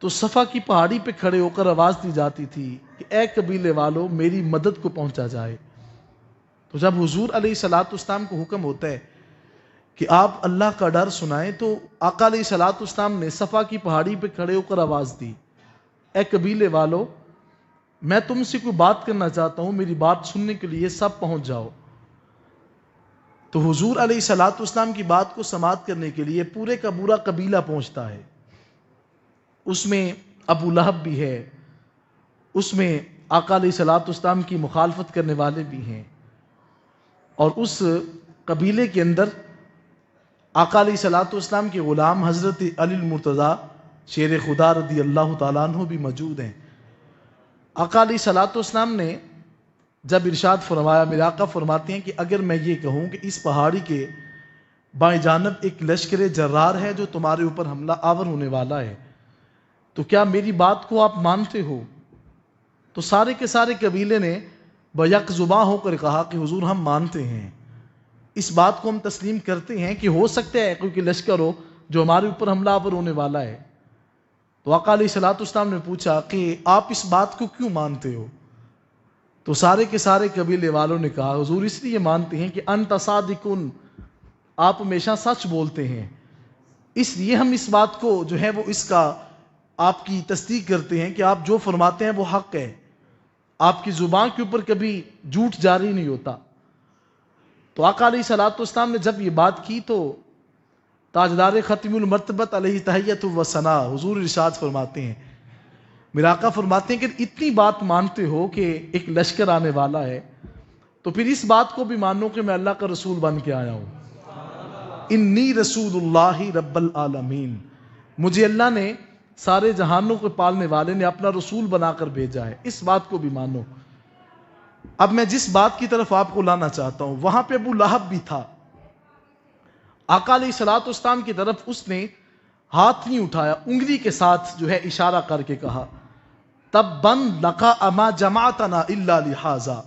تو صفا کی پہاڑی پہ کھڑے ہو کر آواز دی جاتی تھی کہ اے قبیلے والو میری مدد کو پہنچا جائے۔ تو جب حضور علیہ الصلوۃ والسلام کو حکم ہوتا ہے کہ آپ اللہ کا ڈر سنائیں، تو آقا علیہ الصلوۃ والسلام نے صفا کی پہاڑی پہ کھڑے ہو کر آواز دی، اے قبیلے والو میں تم سے کوئی بات کرنا چاہتا ہوں، میری بات سننے کے لیے سب پہنچ جاؤ۔ تو حضور علیہ الصلوۃ والسلام کی بات کو سماعت کرنے کے لیے پورے کا پورا قبیلہ پہنچتا ہے۔ اس میں ابو لہب بھی ہے، اس میں آقا علیہ الصلوۃ والسلام کی مخالفت کرنے والے بھی ہیں، اور اس قبیلے کے اندر آقا علیہ الصلوۃ والسلام کے غلام حضرت علی المرتضیٰ شیر خدا رضی اللہ تعالیٰ عنہ بھی موجود ہیں۔ آقا علیہ الصلوۃ والسلام نے جب ارشاد فرمایا، میرے آقا فرماتے ہیں کہ اگر میں یہ کہوں کہ اس پہاڑی کے بائیں جانب ایک لشکر جرار ہے جو تمہارے اوپر حملہ آور ہونے والا ہے، تو کیا میری بات کو آپ مانتے ہو؟ تو سارے کے سارے قبیلے نے بیک زباں ہو کر کہا کہ حضور ہم مانتے ہیں، اس بات کو ہم تسلیم کرتے ہیں کہ ہو سکتا ہے کوئی لشکر ہو جو ہمارے اوپر حملہ آور ہونے والا ہے۔ تو آقا علیہ الصلوۃ والسلام نے پوچھا کہ آپ اس بات کو کیوں مانتے ہو؟ تو سارے کے سارے قبیلے والوں نے کہا حضور اس لیے مانتے ہیں کہ انت صادقون، آپ ہمیشہ سچ بولتے ہیں، اس لیے ہم اس بات کو جو ہے وہ اس کا آپ کی تصدیق کرتے ہیں کہ آپ جو فرماتے ہیں وہ حق ہے، آپ کی زبان کے اوپر کبھی جھوٹ جاری نہیں ہوتا۔ تو آقا علیہ الصلوۃ والسلام نے جب یہ بات کی تو تاجدار ختم المرتبت علیہ تحیت و ثنا حضور ارشاد فرماتے ہیں، میرا آقا فرماتے ہیں کہ اتنی بات مانتے ہو کہ ایک لشکر آنے والا ہے، تو پھر اس بات کو بھی مانو کہ میں اللہ کا رسول بن کے آیا ہوں، انی رسول اللہ رب العالمین، مجھے اللہ نے سارے جہانوں کو پالنے والے نے اپنا رسول بنا کر بھیجا ہے، اس بات کو بھی مانو۔ اب میں جس بات کی طرف آپ کو لانا چاہتا ہوں، وہاں پہ ابو لہب بھی تھا، آقا علیہ الصلوۃ والسلام کی طرف اس نے ہاتھ نہیں اٹھایا، انگلی کے ساتھ جو ہے اشارہ کر کے کہا تبًا لک اما جمعتنا الا لہذا،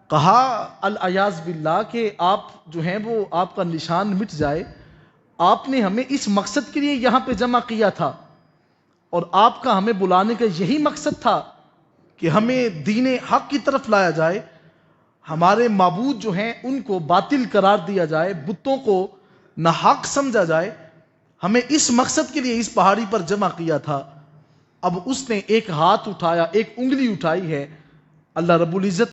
کہا العیاذ باللہ کہ آپ جو ہیں وہ آپ کا نشان مٹ جائے، آپ نے ہمیں اس مقصد کے لیے یہاں پہ جمع کیا تھا، اور آپ کا ہمیں بلانے کا یہی مقصد تھا کہ ہمیں دین حق کی طرف لایا جائے، ہمارے معبود جو ہیں ان کو باطل قرار دیا جائے، بتوں کو ناحق سمجھا جائے، ہمیں اس مقصد کے لیے اس پہاڑی پر جمع کیا تھا۔ اب اس نے ایک ہاتھ اٹھایا، ایک انگلی اٹھائی ہے، اللہ رب العزت